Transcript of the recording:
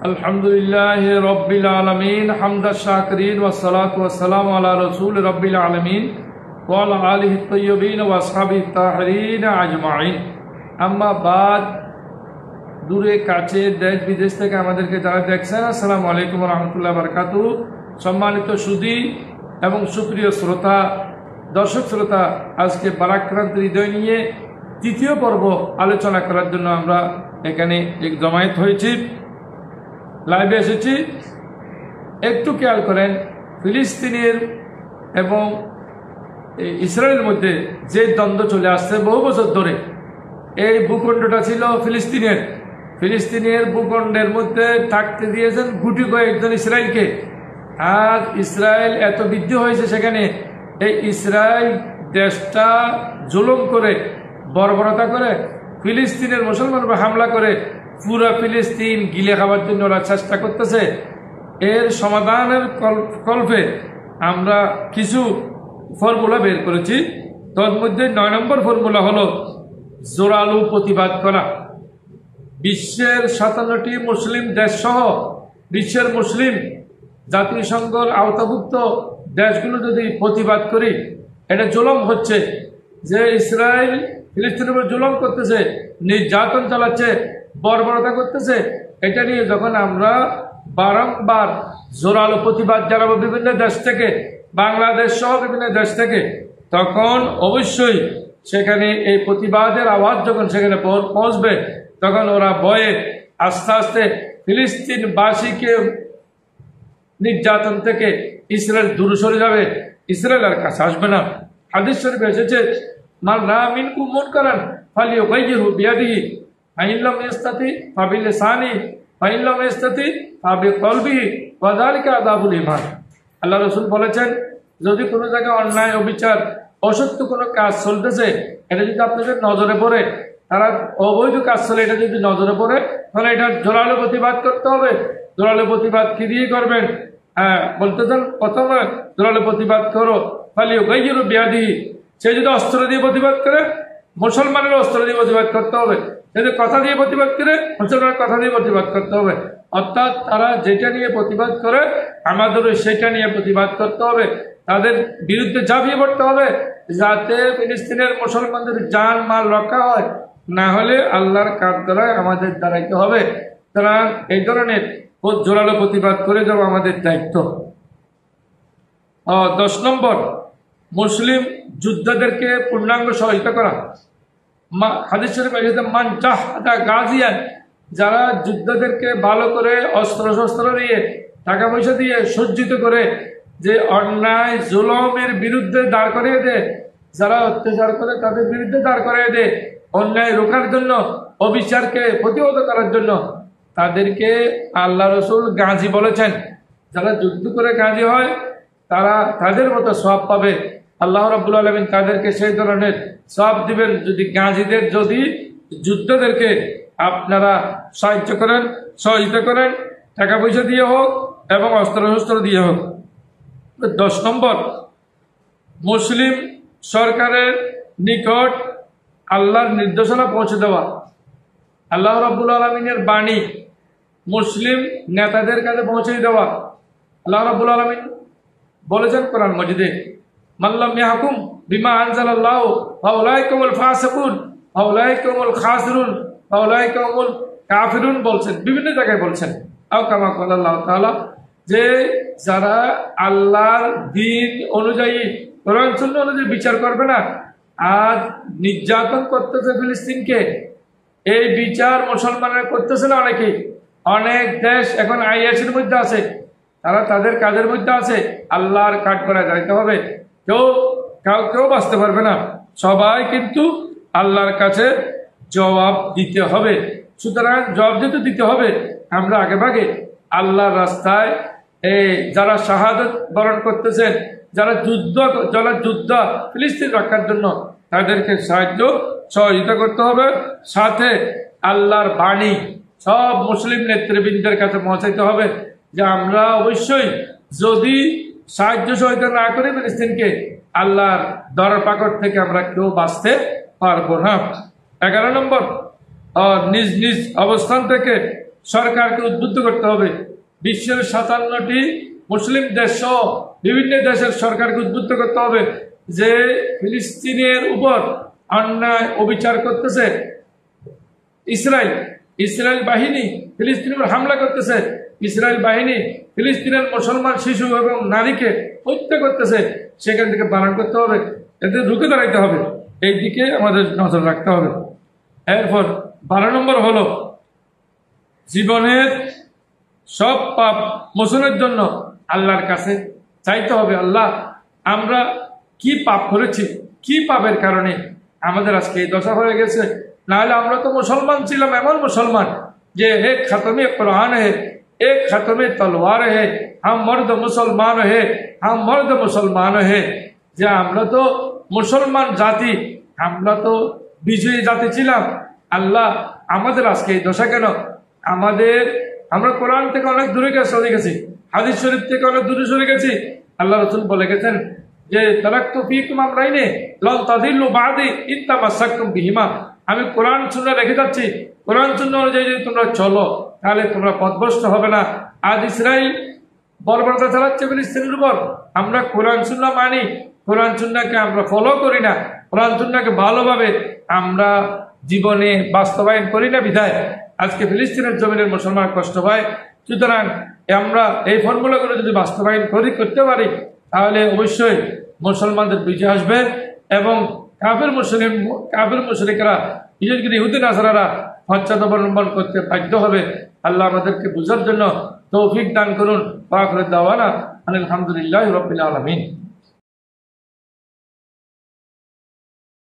আলহামদুলিল্লাহি রাব্বিল আলামিন হামদাশ শাকিরিন ওয়াস সালাতু ওয়াস সালামু আলা রাসূলি রাব্বিল আলামিন ওয়া আলা আলিহি তাইয়্যিবিন ওয়া আসহাবিহি তাহরিন আজমাইন। আম্মা বাদ, দূরে কাছে দেশ বিদেশ থেকে আমাদেরকে যারা দেখছেন, আসসালামু আলাইকুম ওয়া রাহমাতুল্লাহি ওয়া বারাকাতুহু। সম্মানিত সুধী এবং সুপ্রিয় শ্রোতা, দর্শক শ্রোতা, আজকে বারাক্রান্ত হৃদয় নিয়ে তৃতীয় পর্ব আলোচনা করার জন্য আমরা এখানে এক জমায়েত হয়েছি, লাইভে এসেছি। একটু খেয়াল করেন, ফিলিস্তিনের এবং ইসরায়েলের মধ্যে যে দ্বন্দ্ব চলে আসছে বহু বছর ধরে, এই ভূখণ্ডটা ছিল ফিলিস্তিনের ভূখণ্ডের মধ্যে থাকতে দিয়েছেন গুটি কয়েকজন ইসরায়েলকে। আর ইসরায়েল এত বৃদ্ধি হয়েছে সেখানে, এই ইসরায়েল দেশটা জুলুম করে, বর্বরতা করে, ফিলিস্তিনের মুসলমানরা হামলা করে পুরো ফিলিস্তিন গিলে খাবার জন্য ওরা চেষ্টা করতেছে। এর সমাধানের কল্পে আমরা কিছু ফর্মুলা বের করেছি। তার মধ্যে 9 নম্বর ফর্মুলা হলো জোরালো প্রতিবাদ করা। বিশ্বের 57টি মুসলিম দেশ সহ বিশ্বের মুসলিম জাতিসংঘের আওতাভুক্ত দেশগুলো যদি প্রতিবাদ করি, এটা জুলুম হচ্ছে, যে ইসরায়েল ফিলিস্তিনের উপর জুলুম করতেছে, নির্যাতন চালাচ্ছে, বর্বরতা করতেছে, এটা নিয়ে যখন আমরা বারংবার জোরালো প্রতিবাদ জানাবো বিভিন্ন দেশ থেকে, বাংলাদেশ সহ বিভিন্ন দেশ থেকে, তখন অবশ্যই সেখানে এই প্রতিবাদের আওয়াজ যখন সেখানে পৌঁছবে, তখন ওরা ভয়ে আস্তে আস্তে ফিলিস্তিনবাসীকে নির্যাতন থেকে ইসরায়েল দূরে সরে যাবে, ইসরায়েল আর কাছে আসবে না। হাদিস শরীফে এসেছে, মান রাআ মিনকুম মুনকারান ফালিয়ুগাইয়িরহু বিয়াদিহি ফাইন লাম ইস্তাতি ফাবিলিসানিহি ফাইন লাম ইস্তাতি ফাবিকলবিহি ওয়া যালিকা আযাবুল ঈমান। আল্লাহ রাসূল বলেছেন, যদি কোনো জায়গায় অন্যায়, অবিচার, অসত্য কোনো কাজ চলতেছে, এটা যদি আপনাদের নজরে পড়ে, তারা অবৈধ কাজ চলে, এটা যদি নজরে পড়ে, তাহলে এটা জোরালো প্রতিবাদ করতে হবে। জোরালো প্রতিবাদ কি দিয়ে করবেন? বলতেছেন প্রথমে জোরালো প্রতিবাদ করো ফালিয়ুগাইয়িরহু বিয়াদিহি। সে যদি অস্ত্র দিয়ে প্রতিবাদ করে, মুসলমানের অস্ত্র দিয়ে প্রতিবাদ করতে হবে। যদি কথা দিয়ে প্রতিবাদ করে, মুসলমানের কথা দিয়ে প্রতিবাদ করতে হবে। অর্থাৎ তারা যেটা নিয়ে প্রতিবাদ করে, আমাদেরও সেটা নিয়ে প্রতিবাদ করতে হবে। তাদের বিরুদ্ধে ঝাঁপিয়ে পড়তে হবে, যাতে ফিলিস্তিনের মুসলমানদের জান মাল রক্ষা হয়। না হলে আল্লাহর কাজ দ্বারায় আমাদের দাঁড়াইতে হবে। তারা এই ধরনের জোরালো প্রতিবাদ করে যাওয়া আমাদের দায়িত্ব। 10 নম্বর, মুসলিম যোদ্ধাদেরকে পূর্ণাঙ্গ সহায়তা করা। হাদিস শরীফে এসেছে, মান জাহাদা গাজিয়ান, যারা যোদ্ধাদেরকে ভালো করে অস্ত্র দিয়ে, টাকা পয়সা দিয়ে সজ্জিত করে, যে অন্যায় জুলুমের বিরুদ্ধে দাঁড় করিয়ে দেয়, যারা অত্যাচার করে তাদের বিরুদ্ধে দাঁড় করিয়ে দেয়, অন্যায় রোখার জন্য, অবিচারকে প্রতিহত করার জন্য, তাদেরকে আল্লাহ রসুল গাজী বলেছেন। যারা যুদ্ধ করে গাজী হয়, তারা তাদের মতো সওয়াব পাবে। আল্লাহ রাব্বুল আলামিন তাদেরকে সেই ধরনের সওয়াব দিবেন, যদি গাজীদের, যদি যুদ্ধদেরকে আপনারা সহযোগিতা করেন, টাকা পয়সা দিয়ে হোক এবং অস্ত্র দিয়ে হোক। 10 নম্বর, মুসলিম সরকারের নিকট আল্লাহর নির্দেশনা পৌঁছে দেওয়া। আল্লাহ রাব্বুল আলামিনের বাণী মুসলিম নেতাদের কাছে পৌঁছে দেওয়া। আল্লাহ রাব্বুল আলামিন বলেছেন কোরআন মাজিদে, মাল্লাম ইয়াহকুম বিমা আনজালাল্লাহু ফাউলাইকা হুমুল ফাসিকুন ফাউলাইকা হুমুল খাসিরুন ফাউলাইকা হুমুল কাফিরুন বলছেন, বিভিন্ন জায়গায় বলছেন। আও কামা ক্বালা আল্লাহু তাআলা, যে যারা আল্লাহর দ্বীন অনুযায়ী, কোরআন সুন্নাহ অনুযায়ী বিচার করবে না, আর নির্যাতন করতেছে ফিলিস্তিনকে, এই বিচার মুসলমানরা করতেছে না। অনেক দেশ এখন আইএসের মধ্যে আছে, তারা তাদের কাজের মধ্যে আছে। আল্লাহর কাজ করা যাইতে হবে, কেউ বাঁচতে পারবে না, সবাই কিন্তু আল্লাহর কাছে জবাব দিতে হবে। সুতরাং জবাব যেহেতু দিতে হবে, আমরা আগে ভাগে আল্লাহর রাস্তায় যারা শাহাদত বরণ করতেছেন, যারা যুদ্ধ ফিলিস্তিন রক্ষার জন্য, তাদেরকে সহযোগিতা করতে হবে। সাথে আল্লাহর বাণী সব মুসলিম নেতৃবৃন্দের কাছে পৌঁছাইতে হবে, যে আমরা অবশ্যই যদি সহযোগিতা না করি ফিলিস্তিনকে, আল্লাহর দর পাকড় থেকে আমরা কেউ বাঁচতে পারবো না। 11 নম্বর, নিজ নিজ অবস্থান থেকে সরকারকে উদ্বুদ্ধ করতে হবে। বিশ্বের 57টি মুসলিম দেশ সহ বিভিন্ন দেশের সরকারকে উদ্বুদ্ধ করতে হবে যে ফিলিস্তিনের উপর অন্যায় অবিচার করতেছে ইসরায়েল বাহিনী, ফিলিস্তিনের উপর হামলা করতেছে ইসরায়েল বাহিনী, ফিলিস্তিনের মুসলমান শিশু এবং নারীকে হত্যা করতেছে, সেখান থেকে বারণ করতে হবে, এতে রুখে দাঁড়াইতে হবে। এই দিকে আমাদের নজর রাখতে হবে। এরপর 12 নম্বর হলো জীবনের সব পাপ মোচনের জন্য আল্লাহর কাছে চাইতে হবে, আল্লাহ আমরা কি পাপ করেছি, কি পাপের কারণে আমাদের আজকে এই দশা হয়ে গেছে। নাহলে আমরা তো মুসলমান ছিলাম, এমন মুসলমান যে এক খতমে কোরআন হে, এক খতমে তলোয়ার হে, হাম মর্দ মুসলমান হে, হাম মর্দ মুসলমান হে, যে আমরা তো মুসলমান জাতি, আমরা তো বিজয়ী জাতি ছিলাম। আল্লাহ আমাদের আজকে এই দশা কেন? আমরা কোরআন থেকে অনেক দূরে চলে গেছি, হাদিস শরীফ থেকে অনেক দূরে চলে গেছি। আল্লাহ রাসূল বলে গেছেন যে তারাক্তু ফীকুম আমরাইনি লান তাদিল্লু বাদি ইন তামাসসাকতুম বিহিমা, আমি কোরআন সুন্নাহ রেখে যাচ্ছি, কোরআন সুন্নাহ অনুযায়ী যদি তোমরা চলো তাহলে তোমরা পথভ্রষ্ট হবে না। আজ ইসরায়েল বর্বরতা চালাচ্ছে ফিলিস্তিনের উপর, আমরা কোরআন সুন্নাহ মানি, কোরআন সুন্নাহকে আমরা ফলো করি না, কোরআন সুন্নাহকে ভালোভাবে আমরা জীবনে বাস্তবায়ন করি না, বিধায় আজকে ফিলিস্তিনের জমিনের মুসলমান কষ্ট পায়। সুতরাং আমরা এই ফর্মুলাগুলো যদি বাস্তবায়ন করতে পারি তাহলে অবশ্যই মুসলমানদের বিজয় আসবে এবং কাফের মুশরিকরা, বিশেষ করে ইহুদি নাসারারা পশ্চাদপলম্বন করতে বাধ্য হবে। আল্লাহ আমাদেরকে বুঝার জন্য তৌফিক দান করুন। ওয়া আখিরু দাওয়ানা আলহামদুলিল্লাহি রাব্বিল আলামিন।